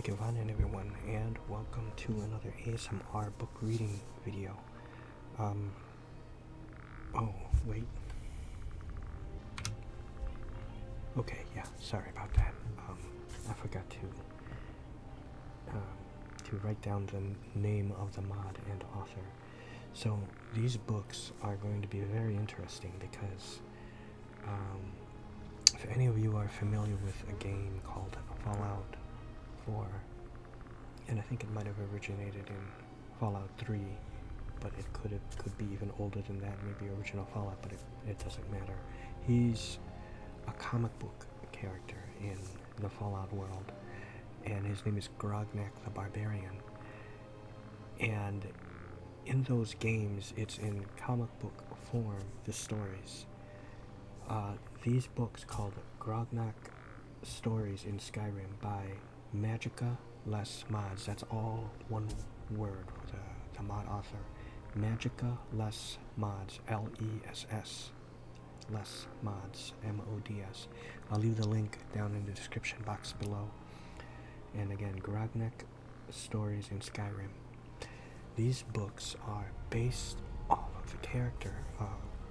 Good morning everyone, and welcome to another ASMR book reading video. Oh, wait. Okay, yeah, sorry about that. I forgot to write down the name of the mod and author. So, these books are going to be very interesting because, if any of you are familiar with a game called Fallout 4, and I think it might have originated in Fallout 3, but it could be even older than that, maybe original Fallout, but it doesn't matter. He's a comic book character in the Fallout world, and his name is Grognak the Barbarian. And in those games, it's in comic book form, the stories. These books called Grognak Stories in Skyrim by MagicaLessMods. That's all one word for the mod author. MagicaLessMods, L-E-S-S. Less Mods, M-O-D-S. I'll leave the link down in the description box below. And again, Grognak Stories in Skyrim. These books are based off of the character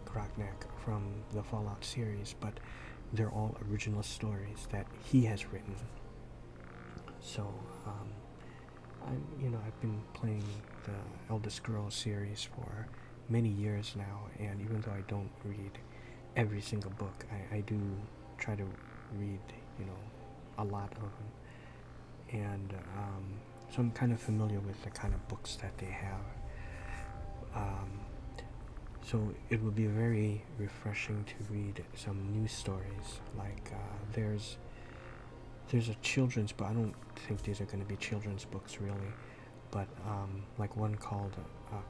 Grognak from the Fallout series, but they're all original stories that he has written. So, I've been playing the Elder Scrolls series for many years now, and even though I don't read every single book, I do try to read, a lot of them. And so I'm kind of familiar with the kind of books that they have. So it would be very refreshing to read some new stories. Like there's a children's book. I don't think these are going to be children's books really, but like one called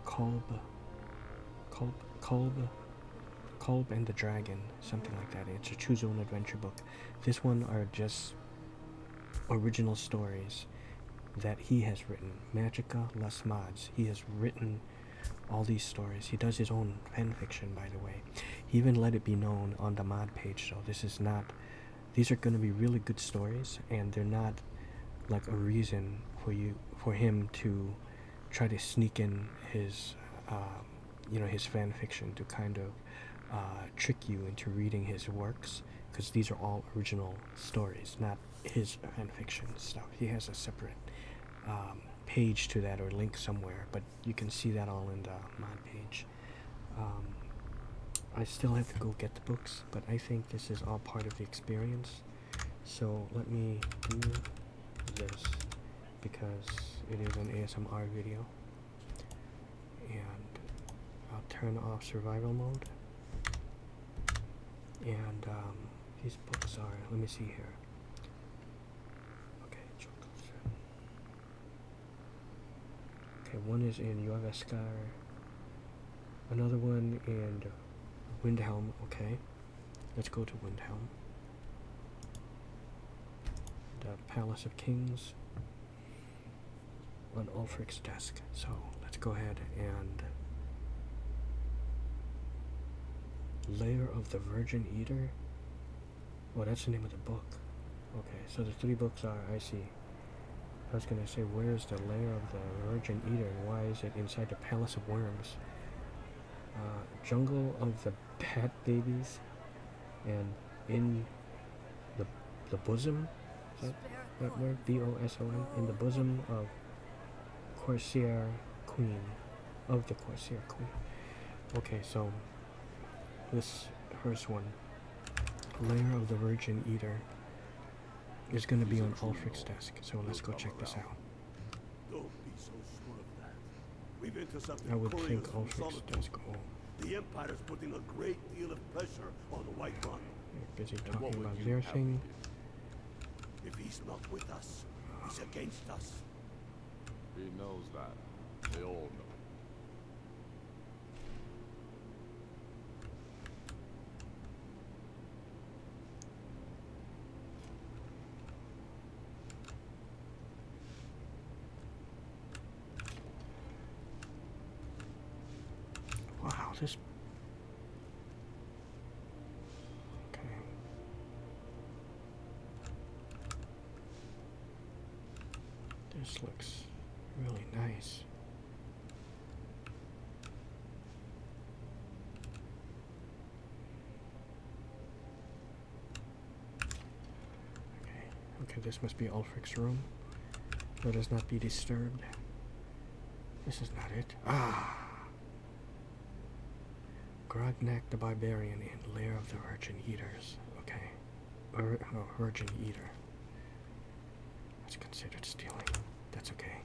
Kolb and the Dragon, something like that. It's a choose your own adventure book. This one are just original stories that he has written. MagicaLessMods. He has written all these stories. He does his own fan fiction, by the way. He even let it be known on the mod page, so these are going to be really good stories, and they're not like a reason for him to try to sneak in his his fan fiction to kind of trick you into reading his works, because these are all original stories, not his fan fiction stuff. He has a separate page to that, or link somewhere, but you can see that all in the mod page. I still have to go get the books, but I think this is all part of the experience. So let me do this, because it is an ASMR video, and I'll turn off survival mode. And these books are, let me see here. Okay, one is in Skyrim, another one in Windhelm. Okay, let's go to Windhelm. The Palace of Kings on Ulfric's desk. So let's go ahead and Lair of the Virgin Eater. Oh, that's the name of the book. Okay, so the three books are, I see. I was going to say, where's the Lair of the Virgin Eater? Why is it inside the Palace of Worms? Jungle of the Bat Babies, and in the bosom? Is that word? B-O-S-O-M? In the bosom of Corsair Queen. Of the Corsair Queen. Okay, so this first one, Lair of the Virgin Eater, is going to be on Ulfric's desk, so let's go check this out. Don't be so sure of that. We've intercepted I would think couriers from Ulfric's Solitude. desk. Oh, The Empire is putting a great deal of pressure on the White Run. they're busy talking about their thing. If he's not with us, he's against us. He knows that. They all know. Wow, this... Okay. This looks really nice. Okay, this must be Ulfric's room. Let us not be disturbed. This is not it. Ah! Grognak the Barbarian in Lair of the Virgin Eaters. Okay. Virgin Eater. That's considered stealing. That's okay.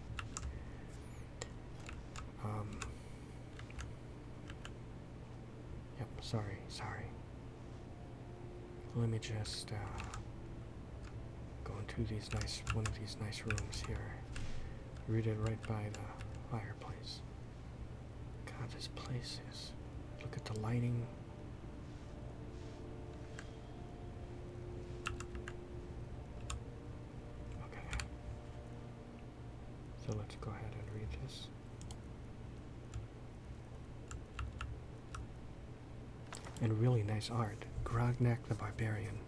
Yep, sorry. Let me just go into one of these nice rooms here. Read it right by the fireplace. God, this place is... Look at the lighting. Okay. So let's go ahead and read this. And really nice art. Grognak the Barbarian.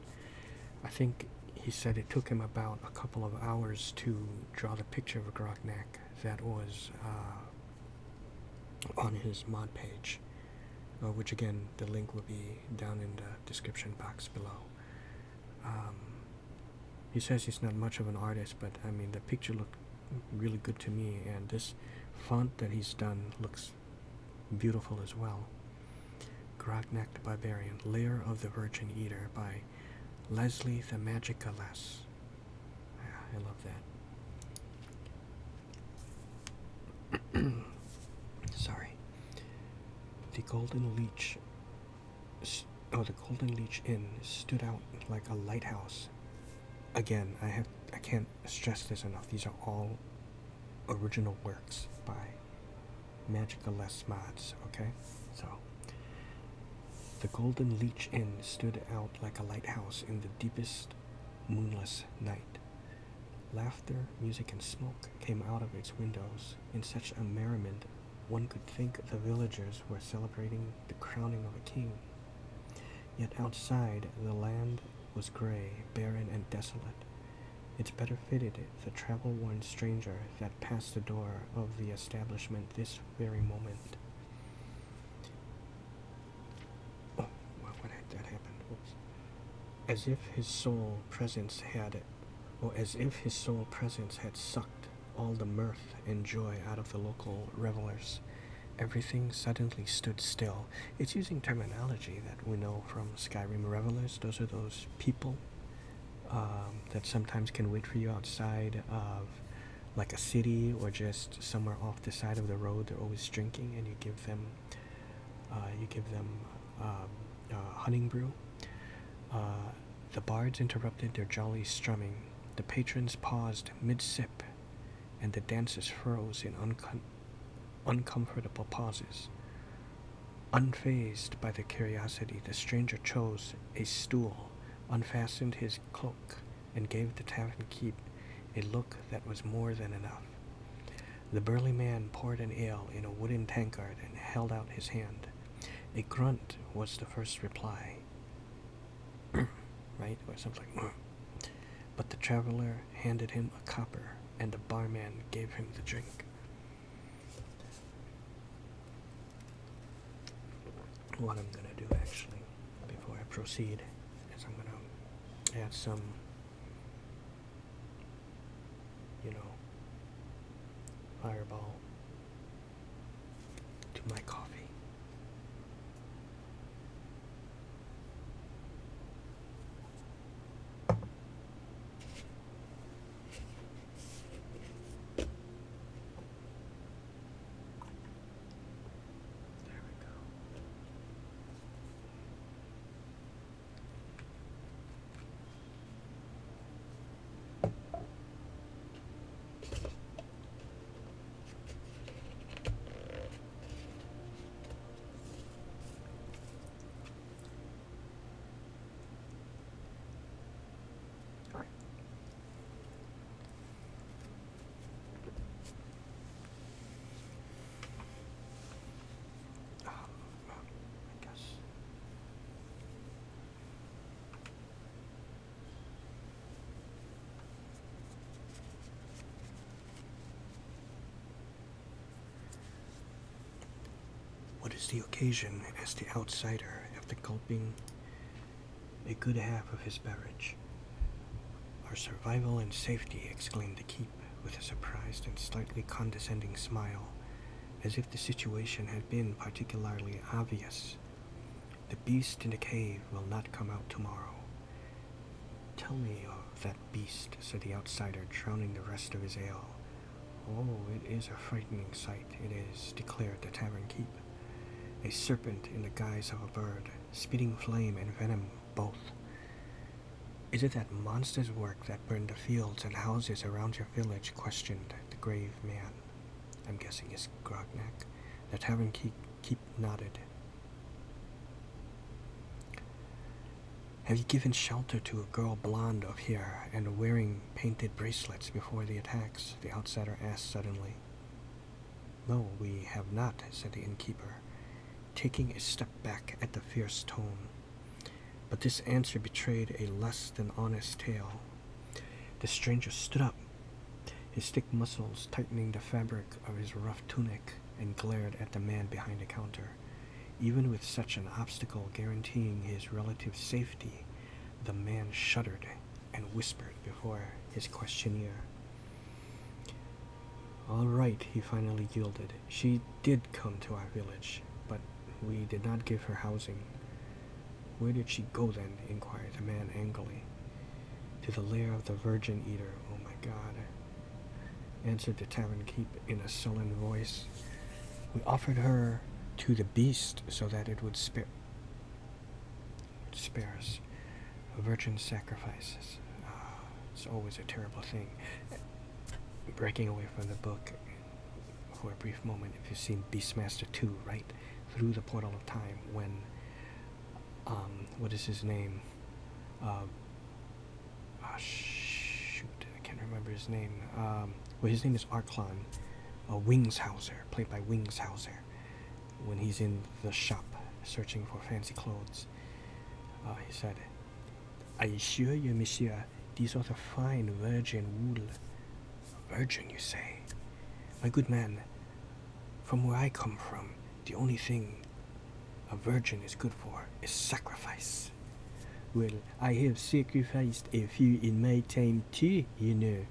I think he said it took him about a couple of hours to draw the picture of Grognak that was on his mod page. Which again, the link will be down in the description box below. He says he's not much of an artist, but I mean the picture looked really good to me, and this font that he's done looks beautiful as well. Grognak the Barbarian, Lair of the Virgin Eater by Leslie the MagicaLess. I love that. Sorry. The Golden Leech Inn stood out like a lighthouse. Again, I can't stress this enough. These are all original works by MagicaLessMods, okay? So, the Golden Leech Inn stood out like a lighthouse in the deepest moonless night. Laughter, music, and smoke came out of its windows in such a merriment one could think the villagers were celebrating the crowning of a king. Yet outside, the land was gray, barren, and desolate. It's better fitted the travel-worn stranger that passed the door of the establishment this very moment. Oh, what had that happened? Oops. As if his sole presence had sucked all the mirth and joy out of the local revelers. Everything suddenly stood still. It's using terminology that we know from Skyrim revelers. Those are those people that sometimes can wait for you outside of like a city or just somewhere off the side of the road. They're always drinking, and you give them hunting brew. The bards interrupted their jolly strumming. The patrons paused mid-sip, and the dancers froze in uncomfortable pauses. Unfazed by the curiosity, the stranger chose a stool, unfastened his cloak, and gave the tavern keep a look that was more than enough. The burly man poured an ale in a wooden tankard and held out his hand. A grunt was the first reply. Right? Or something like... But the traveler handed him a copper, and the barman gave him the drink. What I'm going to do, actually, before I proceed, is I'm going to add some, Fireball to my coffee. What is the occasion? Asked the outsider after gulping a good half of his beverage. Our survival and safety, exclaimed the keep, with a surprised and slightly condescending smile, as if the situation had been particularly obvious. The beast in the cave will not come out tomorrow. Tell me of that beast, said the outsider, drowning the rest of his ale. Oh, it is a frightening sight, it is, declared the tavern keep. A serpent in the guise of a bird, spitting flame and venom both. Is it that monster's work that burned the fields and houses around your village? Questioned the grave man. I'm guessing it's Grognak. The tavern keep nodded. Have you given shelter to a girl blonde of hair and wearing painted bracelets before the attacks? The outsider asked suddenly. No, we have not, said the innkeeper, taking a step back at the fierce tone. But this answer betrayed a less than honest tale. The stranger stood up, his thick muscles tightening the fabric of his rough tunic, and glared at the man behind the counter. Even with such an obstacle guaranteeing his relative safety, the man shuddered and whispered before his questionnaire. All right, he finally yielded. She did come to our village, but we did not give her housing. Where did she go then? Inquired the man angrily. To the lair of the Virgin Eater. Oh my God, answered the tavern keep in a sullen voice. We offered her to the beast so that it would spare us. A virgin sacrifices. It's always a terrible thing. Breaking away from the book for a brief moment, if you've seen Beastmaster 2, right? Through the portal of time, when what is his name? Shoot, I can't remember his name. Well, his name is Arklon, Wingshauser, played by Wingshauser. When he's in the shop searching for fancy clothes, he said, I assure you, monsieur, these are the fine virgin wool. Virgin, you say? My good man, from where I come from, the only thing a virgin is good for is sacrifice. Well, I have sacrificed a few in my time too, you know.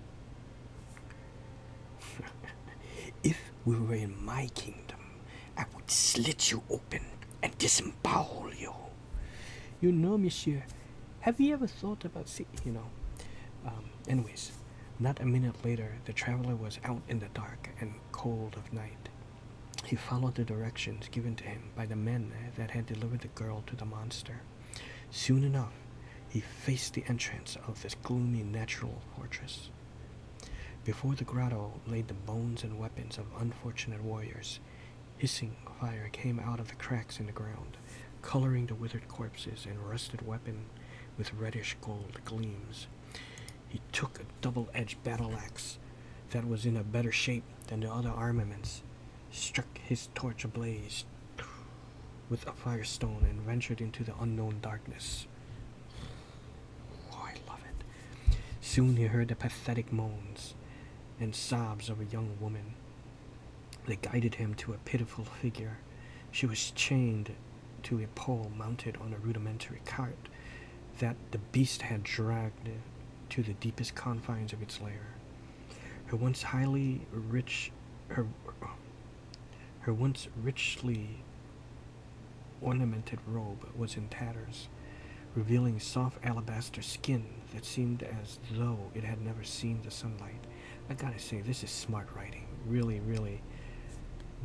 If we were in my kingdom, I would slit you open and disembowel you. You know, monsieur, have you ever thought about anyways, not a minute later, the traveler was out in the dark and cold of night. He followed the directions given to him by the men that had delivered the girl to the monster. Soon enough, he faced the entrance of this gloomy natural fortress. Before the grotto lay the bones and weapons of unfortunate warriors. Hissing fire came out of the cracks in the ground, coloring the withered corpses and rusted weapon with reddish gold gleams. He took a double-edged battle axe that was in a better shape than the other armaments, struck his torch ablaze with a firestone, and ventured into the unknown darkness. Oh, I love it. Soon he heard the pathetic moans and sobs of a young woman. They guided him to a pitiful figure. She was chained to a pole mounted on a rudimentary cart that the beast had dragged to the deepest confines of its lair. Her once richly ornamented robe was in tatters, revealing soft alabaster skin that seemed as though it had never seen the sunlight. I gotta say, this is smart writing. Really, really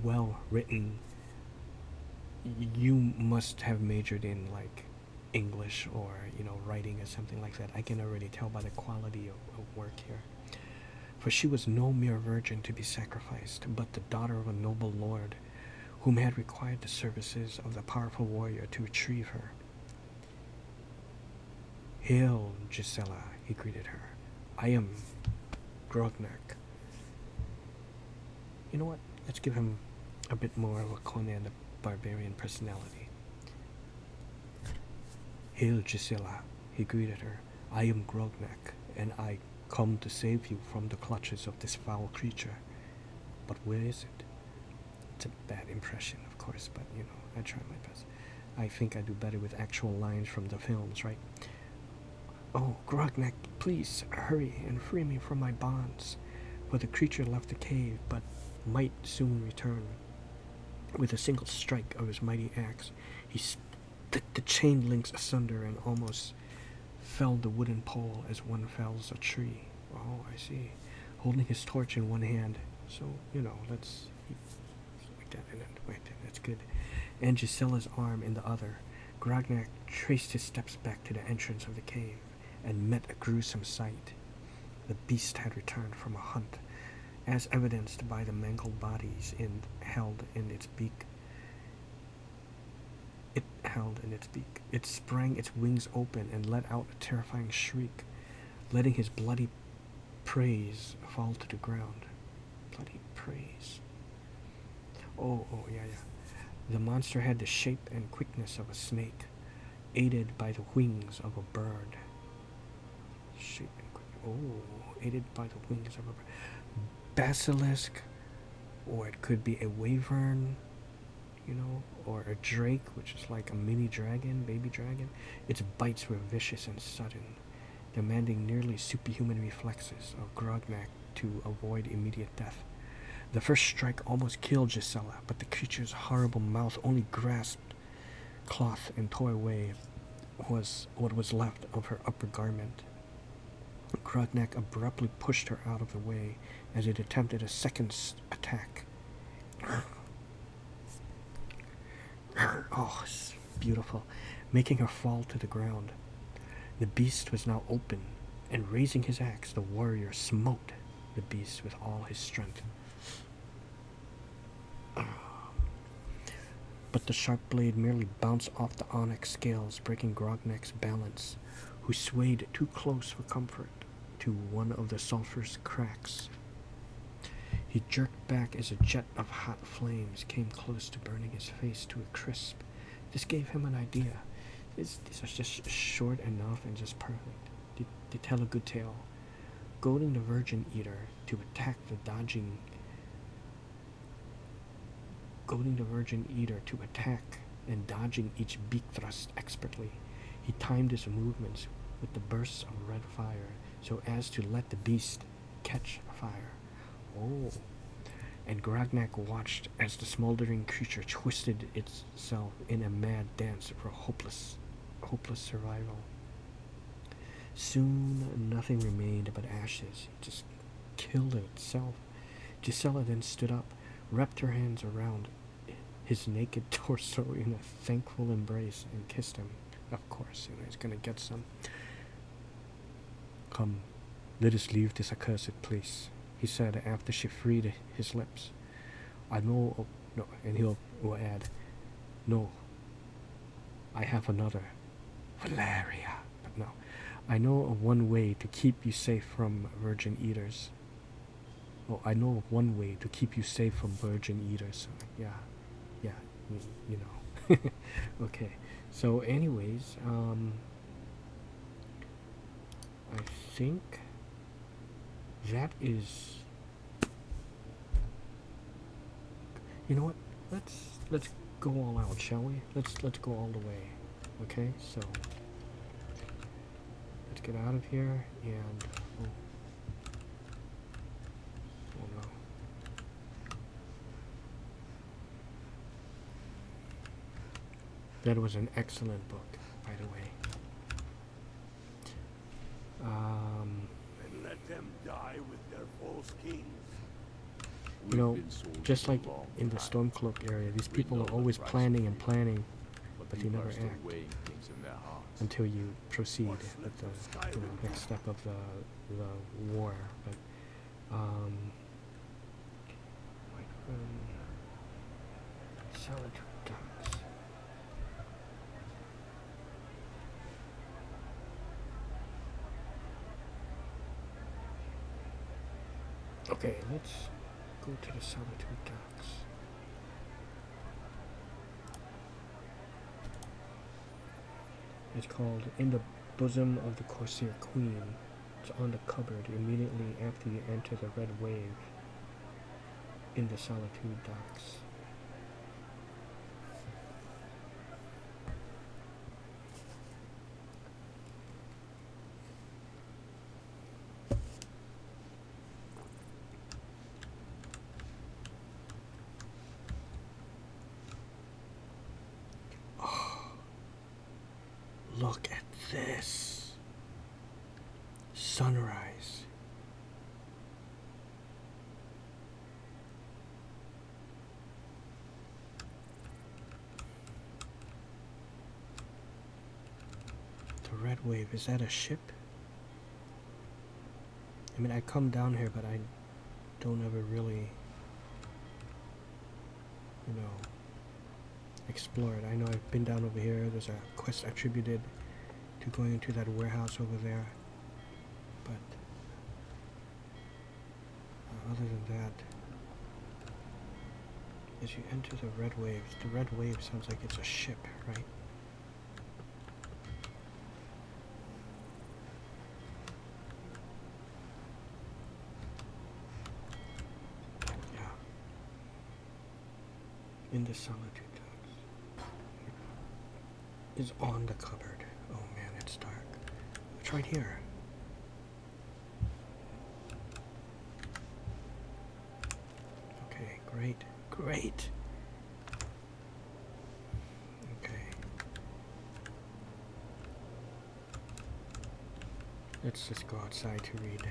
well written. You must have majored in English or writing or something like that. I can already tell by the quality of work here. For she was no mere virgin to be sacrificed, but the daughter of a noble lord whom had required the services of the powerful warrior to retrieve her. Hail, Gisela, he greeted her. I am Grognak. You know what? Let's give him a bit more of a Conan the Barbarian personality. Hail, Gisela, he greeted her. I am Grognak, and I come to save you from the clutches of this foul creature. But where is it? It's a bad impression, of course. course, but you know, I try my best. I think I do better with actual lines from the films, right? Oh, Grognak, please hurry and free me from my bonds. For the creature left the cave, but might soon return. With a single strike of his mighty axe, he split the chain links asunder and almost felled the wooden pole as one fells a tree. Oh, I see. Holding his torch in one hand. So, you know, like that, and wait, that's good. And Gisella's arm in the other. Grognak traced his steps back to the entrance of the cave and met a gruesome sight. The beast had returned from a hunt, as evidenced by the mangled bodies held in its beak. It sprang its wings open and let out a terrifying shriek, letting his bloody praise fall to the ground. Bloody praise. Oh, yeah. The monster had the shape and quickness of a snake, aided by the wings of a bird. Shape and quickness. Oh, aided by the wings of a bird. Basilisk, or it could be a wyvern, you know, or a drake, which is like a mini dragon, baby dragon. Its bites were vicious and sudden, demanding nearly superhuman reflexes of Grognak to avoid immediate death. The first strike almost killed Gisela, but the creature's horrible mouth only grasped cloth and tore away what was left of her upper garment. Grognak abruptly pushed her out of the way as it attempted a second attack. Oh, it's beautiful, making her fall to the ground. The beast was now open, and raising his axe, the warrior smote the beast with all his strength. But the sharp blade merely bounced off the onyx scales, breaking Grognak's balance, who swayed too close for comfort to one of the sulphur's cracks. He jerked back as a jet of hot flames came close to burning his face to a crisp. This gave him an idea. These are just short enough and just perfect. They tell a good tale. Goading the Virgin Eater to attack and dodging each beak thrust expertly, he timed his movements with the bursts of red fire so as to let the beast catch fire. Oh. And Grognak watched as the smoldering creature twisted itself in a mad dance for hopeless survival. Soon nothing remained but ashes. It just killed itself. Gisela then stood up, wrapped her hands around his naked torso in a thankful embrace, and kissed him. Of course, he's gonna get some. Come, let us leave this accursed place, he said after she freed his lips. I know, no, and he'll add, no, I have another, Valeria, but no, I know of one way to keep you safe from Virgin Eaters. Oh, I know of one way to keep you safe from Virgin Eaters. Yeah, you know. Okay, so anyways, I think that is, you know what, let's go all out, shall we? Let's go all the way. Okay, so let's get out of here and oh no. That was an excellent book, by the way. And let them die with their false kings. You know, just like in the Stormcloak area, these people are always planning and planning, but they never act until you proceed with the next step of the war. But Solitude Docks. Okay, let's go to the Solitude Docks. It's called In the Bosom of the Corsair Queen. It's on the cupboard immediately after you enter the Red Wave in the Solitude Docks. Look at this. Sunrise. The red wave, is that a ship? I mean, I come down here, but I don't ever really, explore it. I know I've been down over here. There's a quest attributed to going into that warehouse over there. But other than that, as you enter the red wave sounds like it's a ship, right? Yeah. In the solitude dogs. Is on the cupboard. Oh man, it's dark. It's right here. Okay, great. Great. Okay. Let's just go outside to read.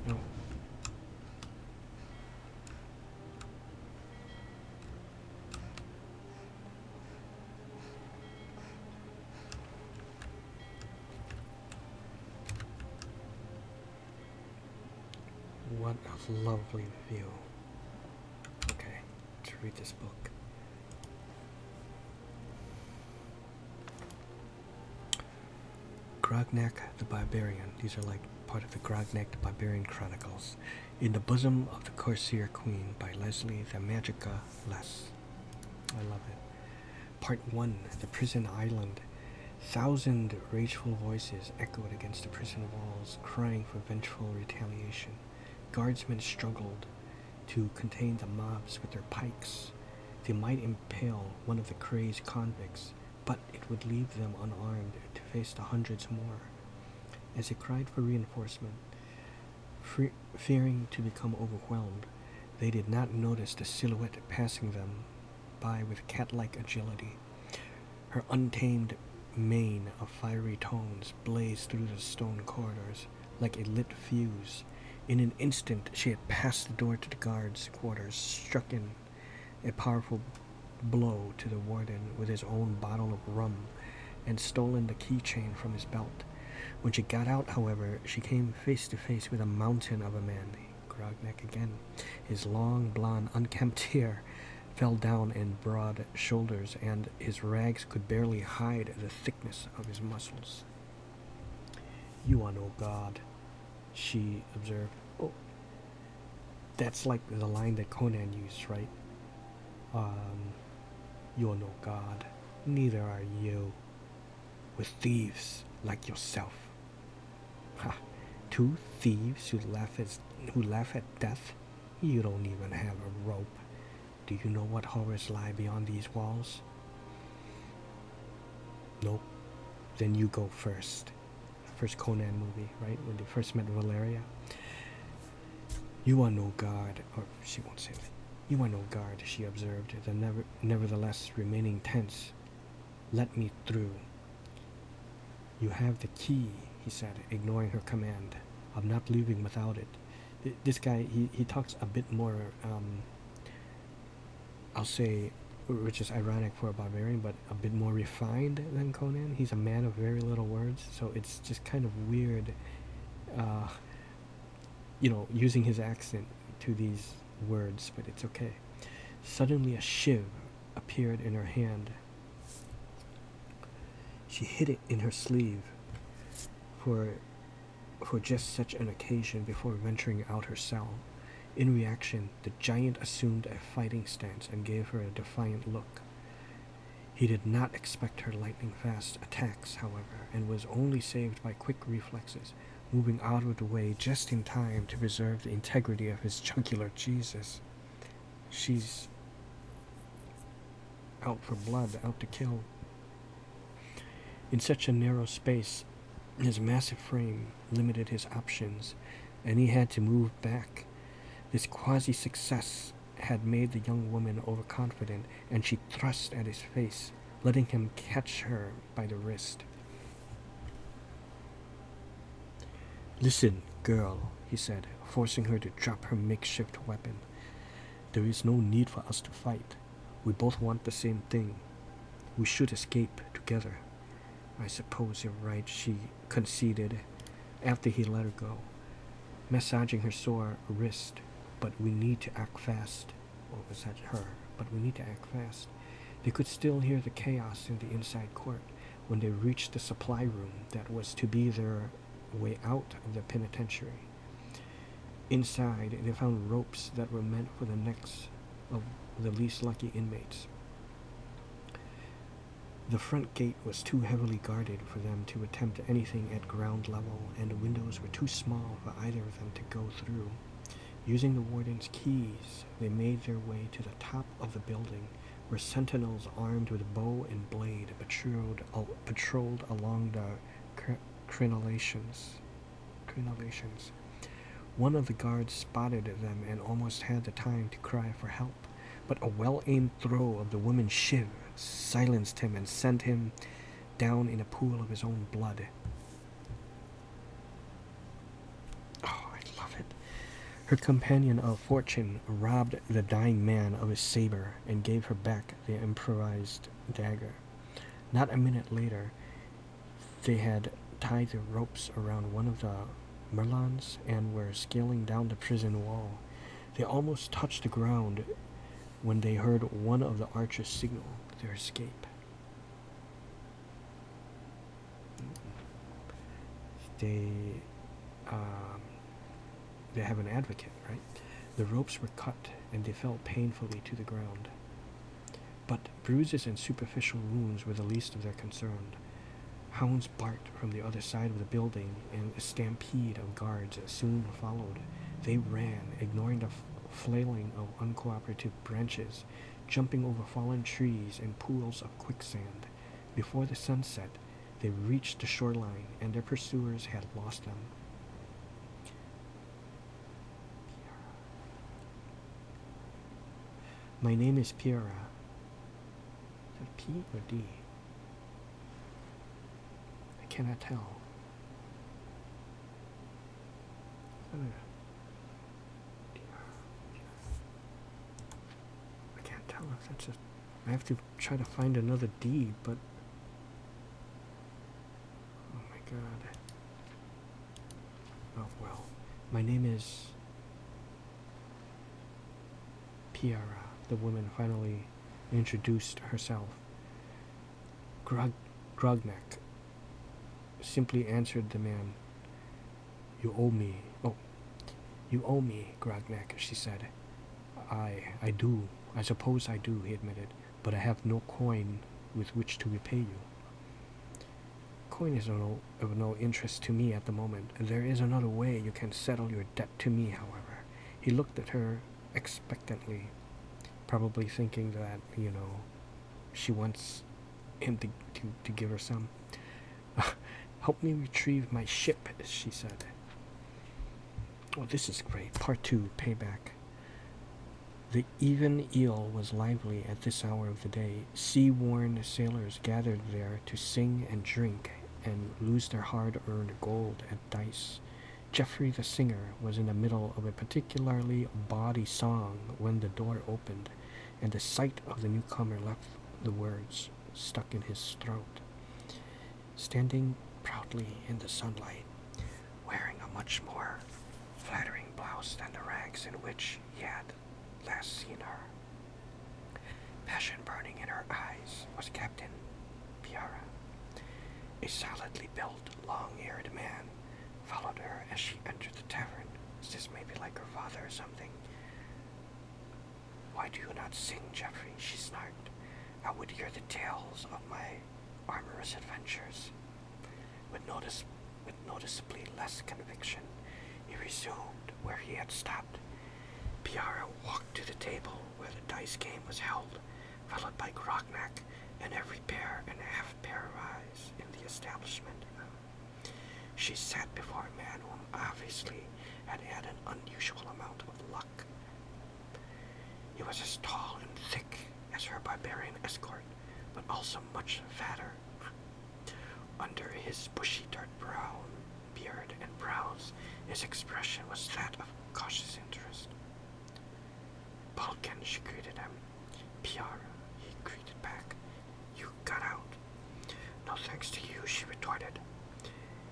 No. What a lovely view. Okay, let's read this book. Grognak the Barbarian. These are like part of the Grognak the Barbarian Chronicles. In the Bosom of the Corsair Queen by Leslie the MagicaLess. I love it. Part 1, The Prison Island. 1,000 rageful voices echoed against the prison walls, crying for vengeful retaliation. Guardsmen struggled to contain the mobs with their pikes. They might impale one of the crazed convicts, but it would leave them unarmed to face the hundreds more. As they cried for reinforcement, fearing to become overwhelmed, they did not notice the silhouette passing them by with cat-like agility. Her untamed mane of fiery tones blazed through the stone corridors like a lit fuse. In an instant, she had passed the door to the guards' quarters, struck in a powerful blow to the warden with his own bottle of rum, and stolen the keychain from his belt. When she got out, however, she came face to face with a mountain of a man, Grognak again. His long, blonde, unkempt hair fell down in broad shoulders, and his rags could barely hide the thickness of his muscles. "You are no god," she observed. Oh, that's like the line that Conan used, right? You're no god. Neither are you. With thieves like yourself. Ha! 2 thieves who laugh at death? You don't even have a rope. Do you know what horrors lie beyond these walls? Nope. Then you go first. First Conan movie, right? When they first met Valeria. You are no guard, or she won't say that. You are no guard, she observed, nevertheless remaining tense. Let me through. You have the key, he said, ignoring her command. I'm not leaving without it. This guy, he talks a bit more, I'll say, which is ironic for a barbarian, but a bit more refined than Conan. He's a man of very little words, so it's just kind of weird, using his accent to these words, but it's okay. Suddenly a shiv appeared in her hand. She hid it in her sleeve for just such an occasion before venturing out her cell. In reaction, the giant assumed a fighting stance and gave her a defiant look. He did not expect her lightning-fast attacks, however, and was only saved by quick reflexes, moving out of the way just in time to preserve the integrity of his jugular. Jesus. She's out for blood, out to kill. In such a narrow space, his massive frame limited his options. and he had to move back. This quasi-success had made the young woman overconfident, and she thrust at his face, letting him catch her by the wrist. "Listen, girl," he said, forcing her to drop her makeshift weapon. "There is no need for us to fight. We both want the same thing. We should escape together." "I suppose you're right," she conceded after he let her go, massaging her sore wrist. "But we need to act fast." Or was that her? "But we need to act fast." They could still hear the chaos in the inside court when they reached the supply room that was to be their way out of the penitentiary. Inside, they found ropes that were meant for the necks of the least lucky inmates. The front gate was too heavily guarded for them to attempt anything at ground level, and the windows were too small for either of them to go through. Using the warden's keys, they made their way to the top of the building, where sentinels armed with bow and blade patrolled along the crenellations. One of the guards spotted them and almost had the time to cry for help, but a well-aimed throw of the woman's shiv silenced him and sent him down in a pool of his own blood. Oh, I love it. Her companion of fortune robbed the dying man of his saber and gave her back the improvised dagger. Not a minute later, they had tied the ropes around one of the merlons and were scaling down the prison wall. They almost touched the ground when they heard one of the archers signal their escape. They have an advocate, right? The ropes were cut and they fell painfully to the ground. But bruises and superficial wounds were the least of their concern. Hounds barked from the other side of the building, and a stampede of guards soon followed. They ran, ignoring the flailing of uncooperative branches, jumping over fallen trees and pools of quicksand. Before the sunset, they reached the shoreline, and their pursuers had lost them. "My name is Piera." Is that P or D? I cannot tell. I can't tell if that's a... I have to try to find another D, but... Oh my god. Oh well. My name is... Piera. The woman finally introduced herself. Grognak simply answered the man. You owe me, Grognak," she said. I do. I suppose I do," he admitted, "but I have no coin with which to repay you." "Coin is of no interest to me at the moment. There is another way you can settle your debt to me, however." He looked at her expectantly, probably thinking that, she wants him to give her some. "Help me retrieve my ship," she said. Oh, this is great. Part 2, Payback. The even eel was lively at this hour of the day. Sea-worn sailors gathered there to sing and drink and lose their hard-earned gold at dice. Geoffrey the singer was in the middle of a particularly bawdy song when the door opened, and the sight of the newcomer left the words stuck in his throat. Standing proudly in the sunlight, wearing a much more flattering blouse than the rags in which he had last seen her, passion burning in her eyes, was Captain Piera. A solidly built, long-haired man followed her as she entered the tavern. Is this maybe like her father or something? "Why do you not sing, Geoffrey?" she snarked. "I would hear the tales of my amorous adventures." With noticeably less conviction, he resumed where he had stopped. Piera walked to the table where the dice game was held, followed by Grognak and every pair and a half pair of eyes in the establishment. She sat before a man whom obviously had had an unusual amount of luck. He was as tall and thick as her barbarian escort, but also much fatter. Under his bushy dark brown beard and brows, his expression was that of cautious interest. Balkan, she greeted him. Piara, he greeted back. You got out. No thanks to you, she retorted.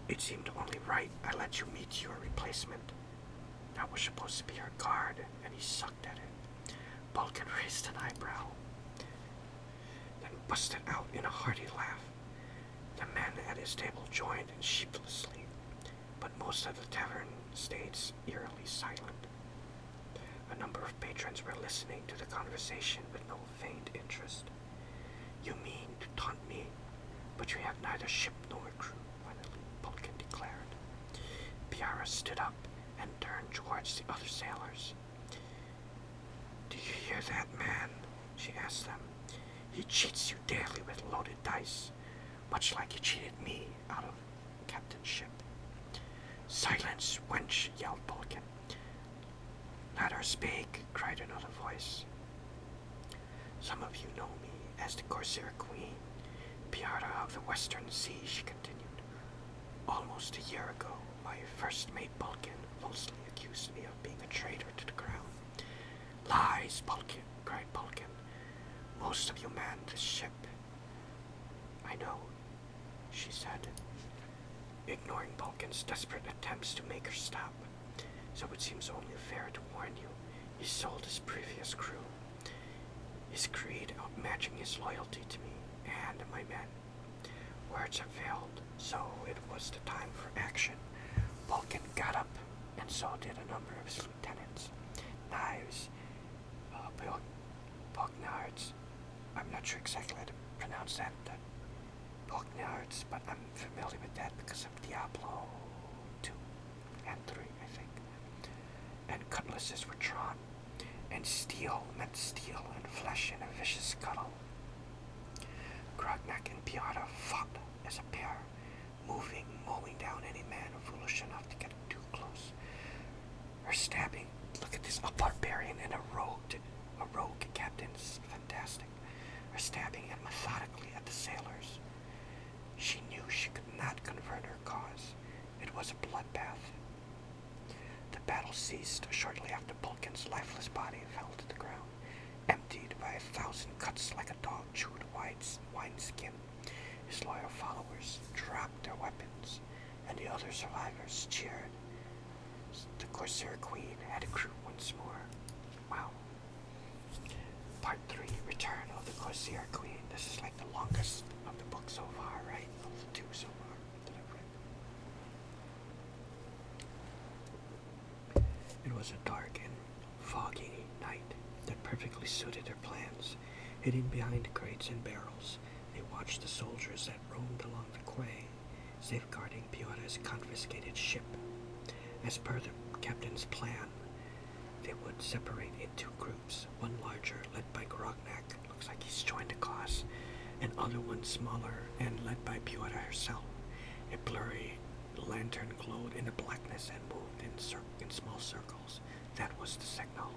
It seemed only right I let you meet your replacement. That was supposed to be her guard, and he sucked at it. Balkan raised an eyebrow, then busted out in a hearty laugh. The men at his table joined in sheepishly, but most of the tavern stayed eerily silent. A number of patrons were listening to the conversation with no feigned interest. You mean to taunt me, but you have neither ship nor crew, finally Balkan declared. Piara stood up and turned towards the other sailors. Do you hear that, man? She asked them. He cheats you daily with loaded dice, much like he cheated me out of captainship. Silence, wench, yelled Balkan. Let her speak, cried another voice. Some of you know me as the Corsair Queen, Piara of the Western Sea, she continued. Almost a year ago, my first mate Balkan falsely accused me of being a traitor to the crown. Lies, Balkan, cried Balkan. Most of you manned this ship. I know, she said, ignoring Balkan's desperate attempts to make her stop. So it seems only fair to warn you, he sold his previous crew, his creed outmatching his loyalty to me and my men. Words have failed, so it was the time for action. Balkan got up, and so did a number of his lieutenants. Knives, Grognards. I'm not sure exactly how to pronounce that Grognards, but I'm familiar with that because of Diablo 2 and 3, I think. And cutlasses were drawn, and steel met steel and flesh in a vicious scuttle. Grognak and Piara fought as a pair, mowing down any man foolish enough to get too close. Her stabbing, look at this, a barbarian and a rogue captain, is fantastic. Her stabbing and methodically at the sailors. She knew she could not convert her cause. It was a bloodbath. The battle ceased shortly after Balkan's lifeless body fell to the ground, emptied by 1,000 cuts like a dog chewed wineskin. His loyal followers dropped their weapons, and the other survivors cheered. The Corsair Queen had a crew once more. Wow. Part 3, Return of the Corsair Queen. This is like the longest of the book so far, right? Of the 2 so far that I've read. It was a dark and foggy night that perfectly suited their plans. Hidden behind crates and barrels, they watched the soldiers that roamed along the quay, safeguarding Piara's confiscated ship. As per the captain's plan, they would separate into groups, one larger, led by Grognak, looks like he's joined the cause, and other one smaller and led by Piara herself. A blurry lantern glowed in the blackness and moved in small circles. That was the signal.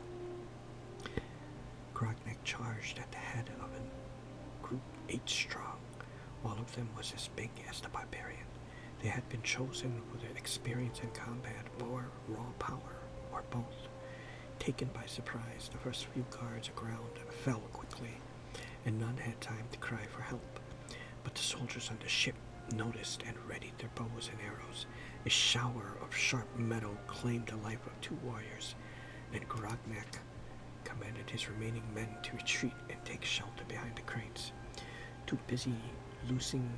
Grognak charged at the head of a group 8 strong. All of them was as big as the barbarian. They had been chosen for their experience in combat or raw power, or both. Taken by surprise, the first few guards aground fell quickly, and none had time to cry for help. But the soldiers on the ship noticed and readied their bows and arrows. A shower of sharp metal claimed the life of 2 warriors, and Grognak commanded his remaining men to retreat and take shelter behind the crates. Too busy loosing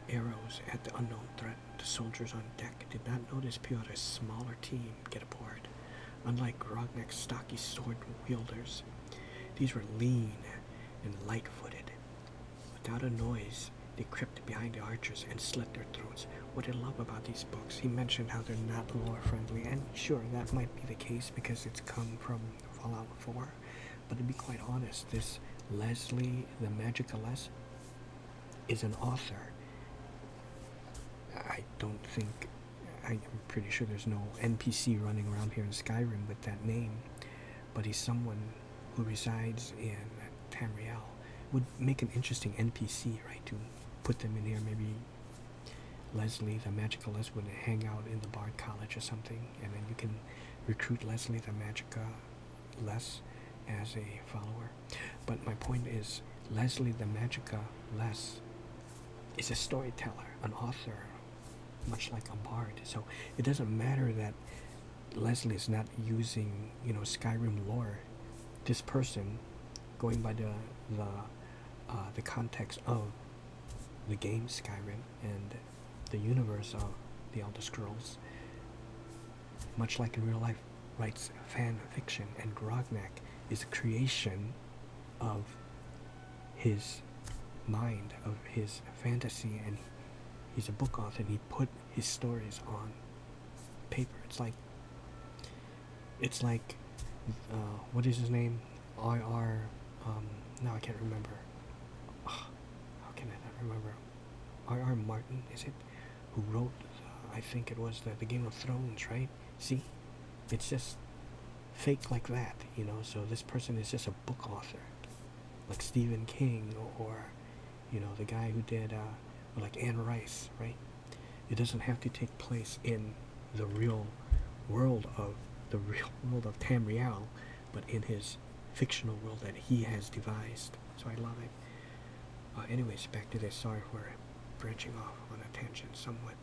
arrows at the unknown threat, the soldiers on deck did not notice Piara's smaller team get aboard. Unlike Grognak's stocky sword wielders, these were lean and light-footed. Without a noise, they crept behind the archers and slit their throats. What I love about these books, he mentioned how they're not lore-friendly, and sure, that might be the case because it's come from Fallout 4, but to be quite honest, this Leslie, the MagicaLess, is an author. I don't think I'm pretty sure there's no NPC running around here in Skyrim with that name, but he's someone who resides in Tamriel. Would make an interesting NPC, right, to put them in here. Maybe Leslie, the MagicaLess, would hang out in the Bard College or something, and then you can recruit Leslie, the MagicaLess, as a follower. But my point is, Leslie, the MagicaLess, is a storyteller, an author, much like a bard. So it doesn't matter that Leslie is not using, Skyrim lore. This person, going by the context of the game Skyrim and the universe of the Elder Scrolls, much like in real life, writes fan fiction, and Grognak is a creation of his mind, of his fantasy, and he's a book author, and he put his stories on paper. It's like what is his name? Now I can't remember. How can I not remember? R.R. Martin, is it? Who wrote, I think it was the Game of Thrones, right? See? It's just fake like that, so this person is just a book author. Like Stephen King, or the guy who did, or like Anne Rice, right? It doesn't have to take place in the real world of Tamriel, but in his fictional world that he has devised. So I love it. Anyways, back to this. Sorry for branching off on a tangent somewhat.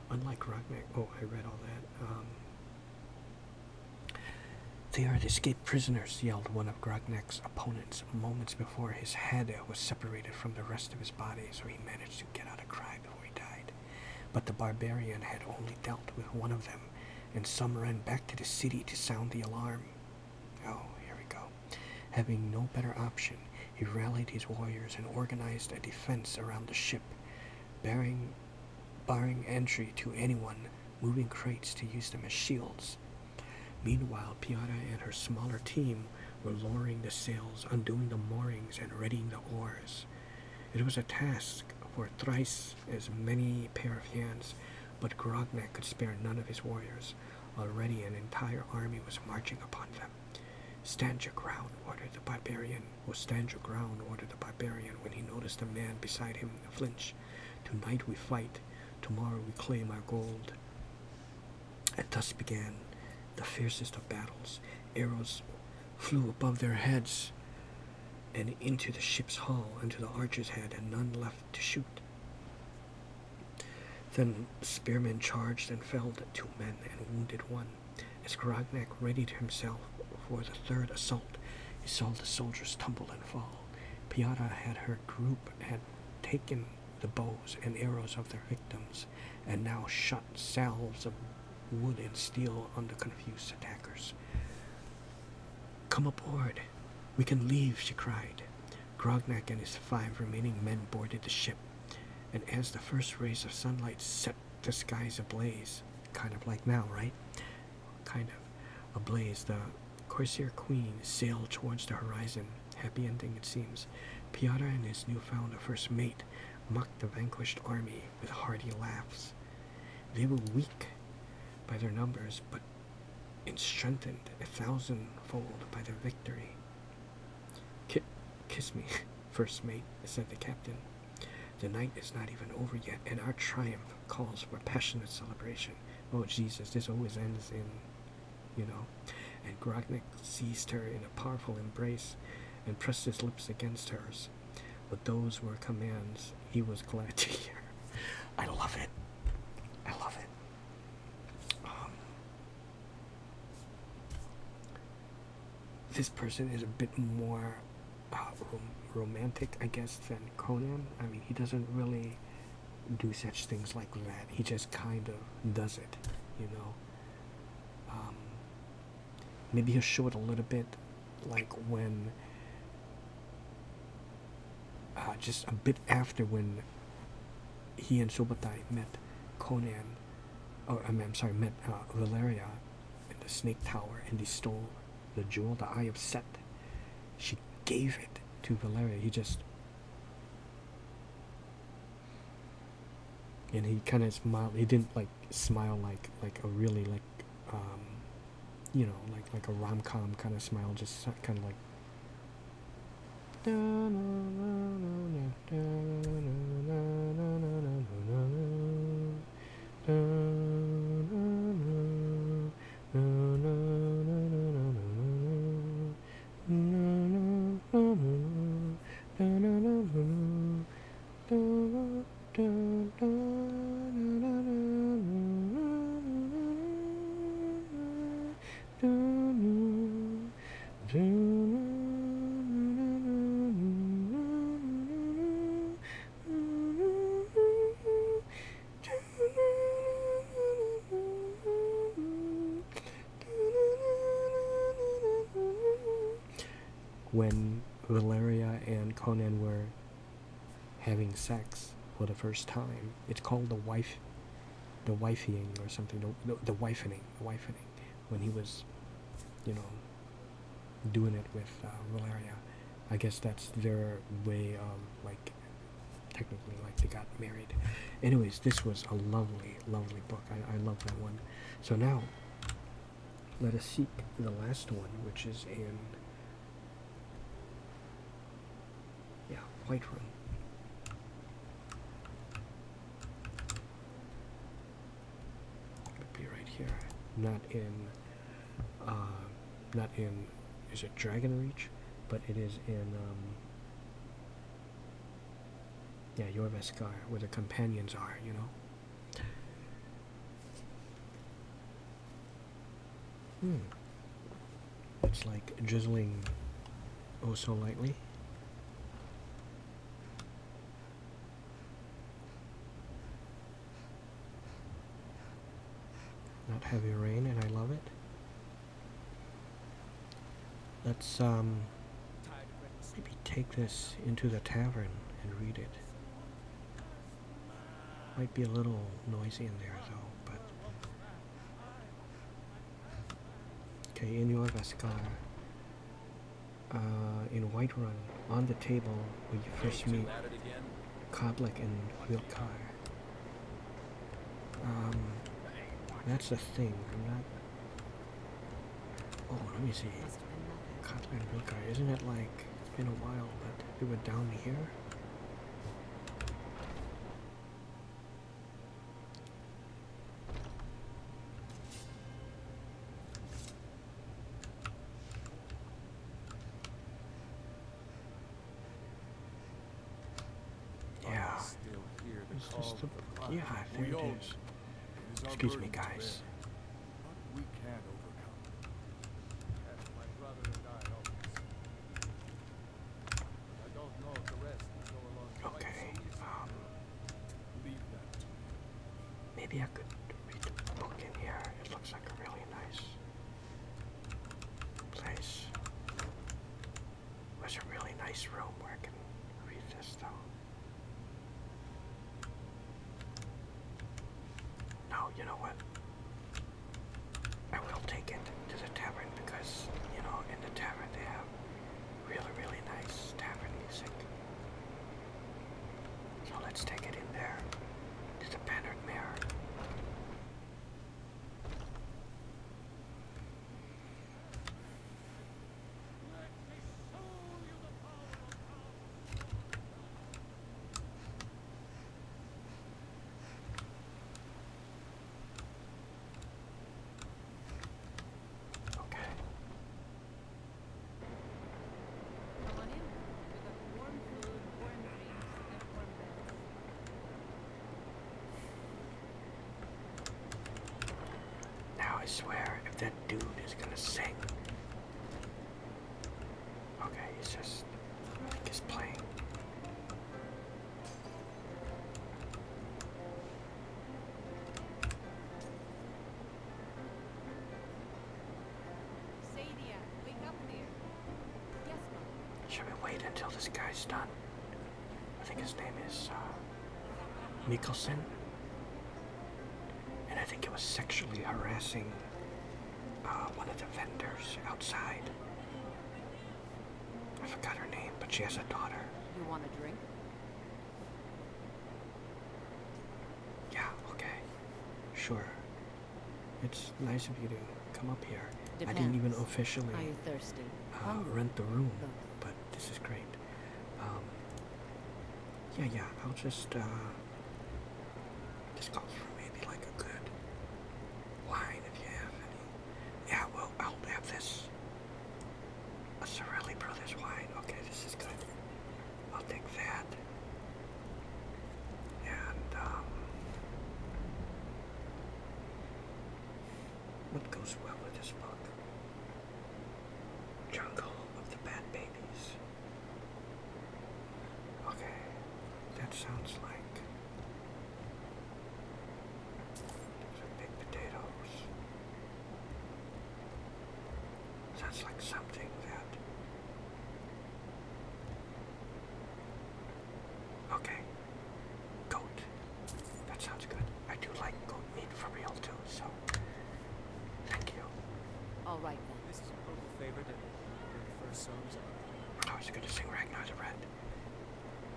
Unlike Grognak, I read all that. They are the escaped prisoners, yelled one of Grognak's opponents moments before his head was separated from the rest of his body, so he managed to get out a cry before he died. But the barbarian had only dealt with one of them, and some ran back to the city to sound the alarm. Oh, here we go. Having no better option, he rallied his warriors and organized a defense around the ship, barring entry to anyone moving crates to use them as shields. Meanwhile, Piara and her smaller team were lowering the sails, undoing the moorings, and readying the oars. It was a task for thrice as many pair of hands, but Grognak could spare none of his warriors. Already an entire army was marching upon them. Stand your ground, ordered the barbarian. Stand your ground, ordered the barbarian, when he noticed a man beside him flinch. Tonight we fight, tomorrow we claim our gold. And thus began the fiercest of battles. Arrows flew above their heads and into the ship's hull, into the archer's head, and none left to shoot. Then spearmen charged and felled 2 men and wounded 1. As Grognak readied himself for the third assault, he saw the soldiers tumble and fall. Piara had her group had taken the bows and arrows of their victims, and now shot salves of wood and steel on the confused attackers. "Come aboard! We can leave," she cried. Grognak and his 5 remaining men boarded the ship, and as the first rays of sunlight set the skies ablaze, kind of like now, right? Kind of ablaze, the Corsair Queen sailed towards the horizon. Happy ending, it seems. Piara and his newfound first mate mocked the vanquished army with hearty laughs. They were weak by their numbers, but strengthened 1,000-fold by their victory. Kiss me, first mate," said the captain. "The night is not even over yet, and our triumph calls for passionate celebration." Oh, Jesus, this always ends in, And Grognak seized her in a powerful embrace and pressed his lips against hers. But those were commands he was glad to hear. I love it. I love it. This person is a bit more romantic, I guess, than Conan. I mean, he doesn't really do such things like that. He just kind of does it, Maybe he'll show it a little bit, like when, just a bit after when he and Subotai met Conan, met Valeria in the Snake Tower, and they stole the jewel, the Eye of Set. She gave it to Valeria. He just And he kind of smiled. He didn't like smile like a really like you know, like a rom-com kind of smile, just kind of like when Valeria and Conan were having sex for the first time. It's called the wifeying or something, the wifening, when he was, you know, doing it with Valeria. I guess that's their way of, like, technically, like, they got married. Anyways, this was a lovely, lovely book. I love that one. So now, let us seek the last one, which is in, yeah, Whiterun. It'd be right here. Not in, is it Dragonreach? But it is in, yeah, Jorveskar, where the companions are, you know? It's like drizzling oh so lightly. Not heavy rain, and I love it. Let's maybe take this into the tavern and read it. Might be a little noisy in there though, but okay, in Jorveskar, in Whiterun, on the table where you first meet Kodlik and Wilkar. That's the thing. I'm not. Oh, let me see. Kodlik and Wilkar. Isn't it like it's been a while, but they were down here? Yeah. Is this the book? Yeah, there it is. Excuse me, guys. We can't overcome. Yes, my brother and I always. I don't know if the rest will go along quite Okay. so easily. Leave that to me. Maybe I could read the book in here. It looks like a really nice place. There's a really nice room where I can read this, though. No, you know what? I will take it to the tavern because, you know, in the tavern they have really, really nice tavern music. So let's take it in there to the Bannered Mare. Okay. Come on in. We got warm food, warm drinks, and warm beds. Now I swear, if that dude is gonna sing. Okay, he's just, I think he's playing. Sadia, wake up, dear. Yes, Mom. Should we wait until this guy's done? I think his name is Mikkelsen. And I think he was sexually harassing one of the vendors outside. I forgot her name, but she has a daughter. You want a drink? sure. It's nice of you to come up here. I didn't even Depends. officially Are you thirsty? rent the room, Both. but this is great. Yeah, I'll just, this calls for maybe like a good wine if you have any. Yeah, well, I'll have this. A Sorelli Brothers wine. Okay, this is good. I'll take that. And, what goes well with this book? Jungle of the Bad Babies. Okay, that sounds like those are big potatoes. Sounds like something that. Okay, goat. That sounds good. I do like goat meat for real too, so thank you. All right then. This is a local favorite and one of the first songs. I was gonna sing Ragnar the Red.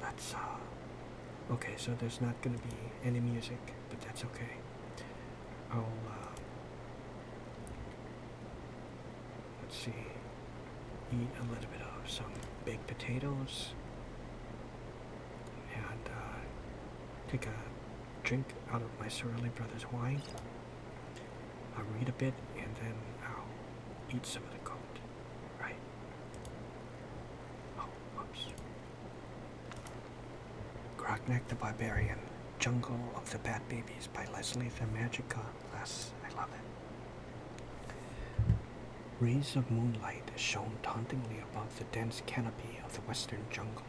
That's okay, so there's not gonna be any music, but that's okay. I'll let's see, eat a little bit of some baked potatoes and take a drink out of my Sorelli Brothers wine. I'll read a bit and then I'll eat some of the goat, right? Oh, whoops. Grognak the Barbarian, Jungle of the Bad Babies by Leslie the MagicaLess. I love it. Rays of moonlight shone tauntingly above the dense canopy of the western jungle.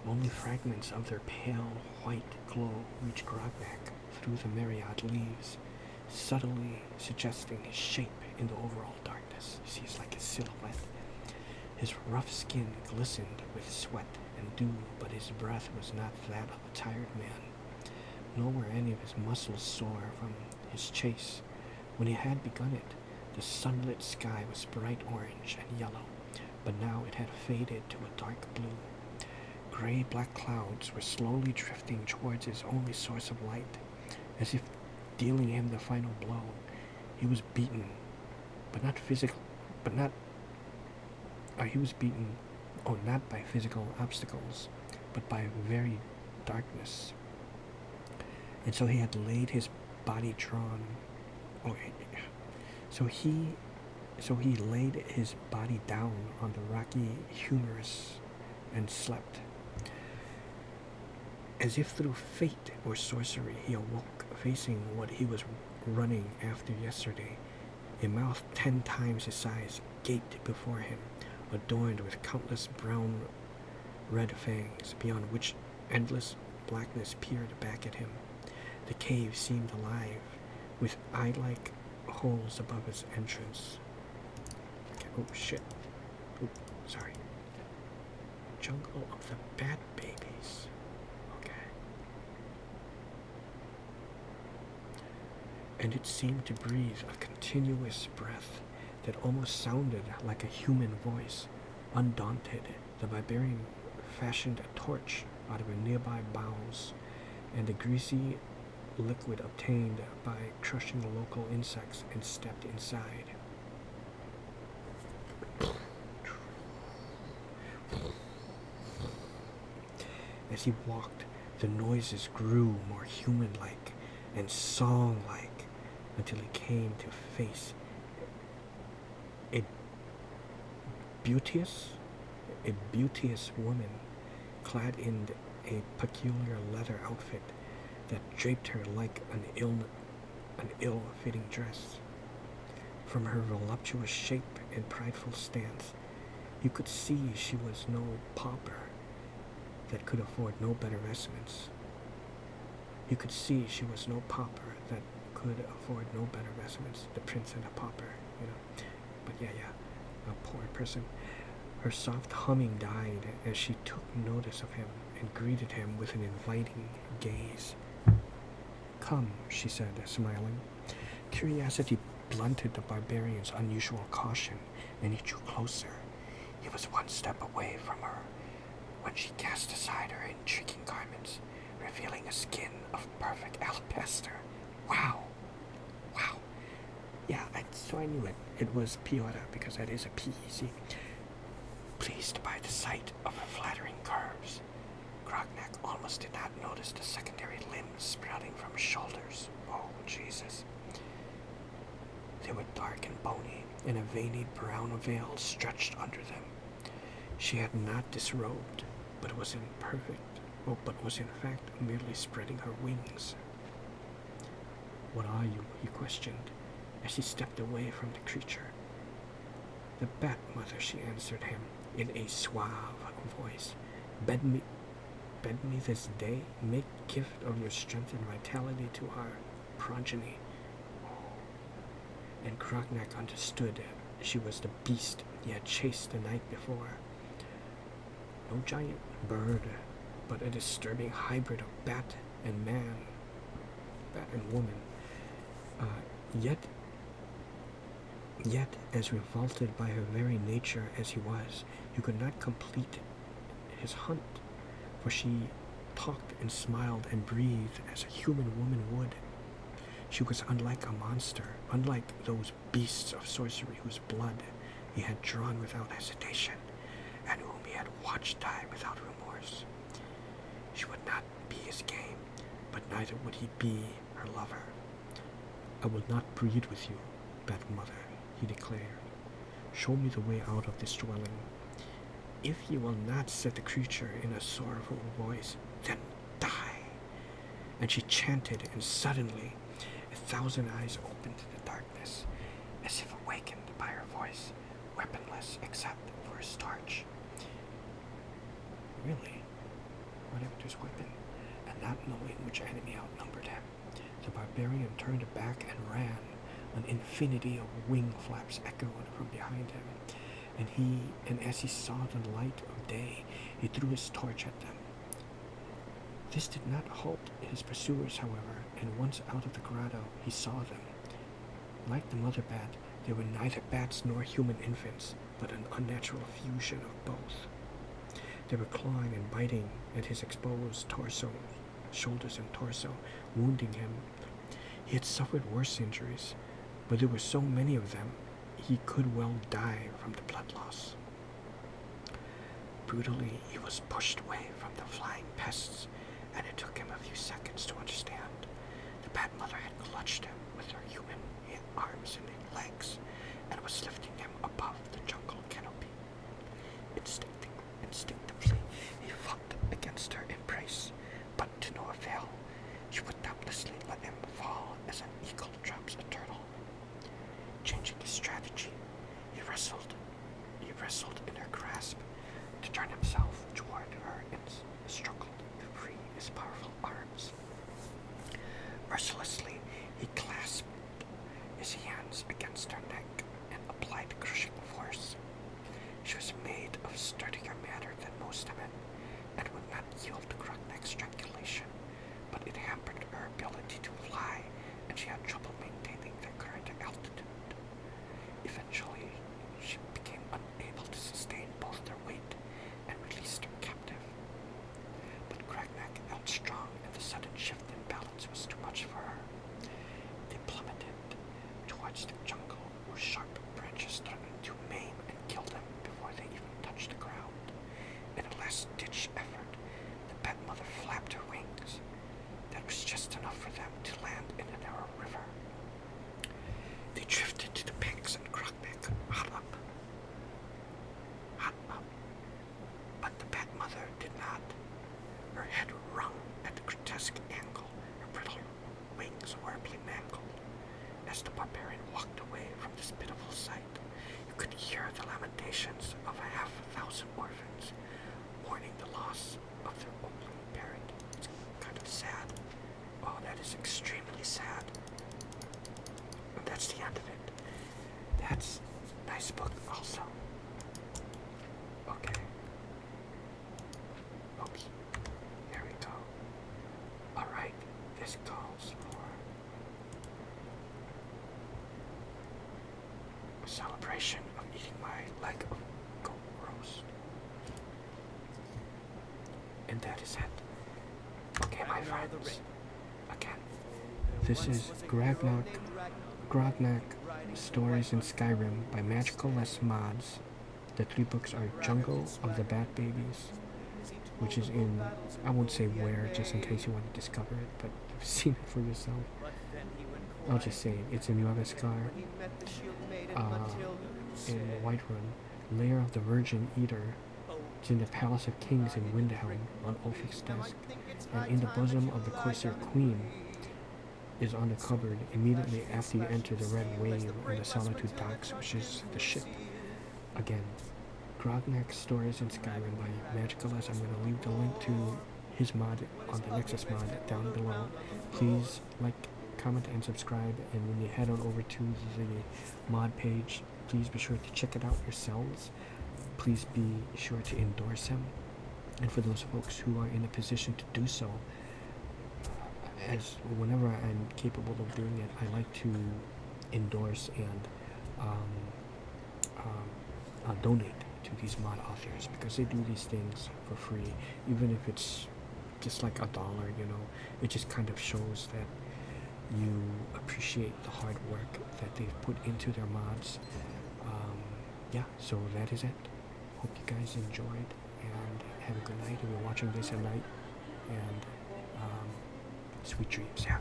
Only fragments of their pale white glow reached Grognak through the myriad leaves, subtly suggesting his shape in the overall darkness. You see, it's like his silhouette. His rough skin glistened with sweat and dew, but his breath was not that of a tired man, nor were any of his muscles sore from his chase. When he had begun it, the sunlit sky was bright orange and yellow, but now it had faded to a dark blue. Gray-black clouds were slowly drifting towards his only source of light, as if dealing him the final blow. He was beaten, but not physical, he was beaten, not by physical obstacles, but by very darkness. And so he had laid his body so he laid his body down on the rocky humerus and slept. As if through fate or sorcery, he awoke, facing what he was running after yesterday. A mouth 10 times his size gaped before him, adorned with countless brown-red fangs, beyond which endless blackness peered back at him. The cave seemed alive, with eye-like holes above its entrance. Okay, oh shit. Oh, sorry. Jungle of the Bad Babies. Okay. And it seemed to breathe a continuous breath that almost sounded like a human voice. Undaunted, the barbarian fashioned a torch out of a nearby boughs, and the greasy liquid obtained by crushing the local insects, and stepped inside. As he walked, the noises grew more human-like and song-like until he came to face a beauteous woman clad in a peculiar leather outfit that draped her like an ill-fitting dress. From her voluptuous shape and prideful stance, you could see she was no pauper that could afford no better vestments. You could see she was no pauper that could afford no better vestments. The prince and a pauper, you know. But yeah, a poor person. Her soft humming died as she took notice of him and greeted him with an inviting gaze. "Come," she said, smiling. Curiosity blunted the barbarian's unusual caution, and he drew closer. He was one step away from her when she cast aside her intriguing garments, revealing a skin of perfect alabaster. Wow! Yeah, so I knew it. It was Piora, because that is a P, see? Pleased by the sight of her flattering curves, Grognak almost did not notice the secondary limbs sprouting from his shoulders. Oh, Jesus. They were dark and bony, and a veiny brown veil stretched under them. She had not disrobed, but was in fact merely spreading her wings. What are you? He questioned, as she stepped away from the creature. The Bat Mother, she answered him in a suave voice. Bid me this day, make gift of your strength and vitality to our progeny. And Grognak understood she was the beast he had chased the night before. No giant bird, but a disturbing hybrid of bat and man, bat and woman. Yet, as revolted by her very nature as he was, he could not complete his hunt, for she talked and smiled and breathed as a human woman would. She was unlike a monster, unlike those beasts of sorcery whose blood he had drawn without hesitation, and whom he had watched die without remorse. She would not be his game, but neither would he be her lover. I will not breed with you, Bat Mother, he declared. Show me the way out of this dwelling. If you will not, said the creature in a sorrowful voice, then die. And she chanted, and suddenly 1,000 eyes opened in the darkness, as if awakened by her voice, weaponless except for his torch. Really? What happened to his weapon? And not knowing which enemy outnumbered him, the barbarian turned back and ran. An infinity of wing flaps echoed from behind him, and as he saw the light of day, he threw his torch at them. This did not halt his pursuers, however, and once out of the grotto, he saw them. Like the mother bat, they were neither bats nor human infants, but an unnatural fusion of both. They were clawing and biting at his exposed torso, shoulders and torso, wounding him. He had suffered worse injuries, but there were so many of them, he could well die from the blood loss. Brutally, he was pushed away from the flying pests, and it took him a few seconds to understand. The Bat Mother had clutched him with her human arms and legs, and was lifting him above the jungle canopy. Instinctively, he fought against her embrace, but to no avail. She would doubtlessly let him fall as an eagle drops a turtle. Changing his strategy, he wrestled in her grasp to turn himself toward her and struggled to free his powerful arms. Mercilessly, he clasped his hands against her neck and applied crushing force. She was made of sturdier matter than most women, and would not yield to Grognak's strangulation, but it hampered her ability to fly, and she had trouble maintaining their current altitude. Eventually, she became unable to sustain both their weight and released her captive. But Grognak held strong, and the sudden shift in balance was too much for her. They plummeted towards the jungle, whose sharp branches threatened to maim and kill them before they even touched the ground. In a last-ditch effort, the Bat Mother flapped her wings. That was just enough for them to land in a narrow river. They drifted to the banks, and Grognak hot up. But the Bat Mother did not. Her head wrung at the grotesque angle, her brittle wings horribly mangled. As the barbarian walked away from this pitiful sight, you could hear the lamentations of 500 orphans, mourning the loss of their only parent. It's kind of sad. Oh, that is extremely sad. And that's the end of it. That's a nice book also. Okay. Oops. There we go. Alright, this calls for a celebration of eating my leg of goat roast. And that is it. Okay, my friends. Again, this is Grognak Stories in Skyrim by MagicaLessMods. The 3 books are Jungle of the Bat Babies, which is in, I won't say where, just in case you want to discover it, but you've seen it for yourself. I'll just say it. It's in Yavaskar, in Whiterun, Lair of the Virgin Eater. It's in the Palace of Kings in Windhelm on Ulfric's desk, and in the bosom of the Corsair Queen is on the cupboard immediately after you enter the Red Wave in the Solitude Docks, which is the ship. Again, Grognak Stories in Skyrim by MagicaLess. I'm going to leave the link to his mod on the Nexus mod down below. Please like, comment, and subscribe, and when you head on over to the mod page, please be sure to check it out yourselves. Please be sure to endorse him, and for those folks who are in a position to do so, as whenever I'm capable of doing it, I like to endorse and donate to these mod authors, because they do these things for free, even if it's just like $1, you know. It just kind of shows that you appreciate the hard work that they've put into their mods. Yeah, so that is it. Hope you guys enjoyed, and have a good night if you're watching this at night, and sweet dreams. Yeah.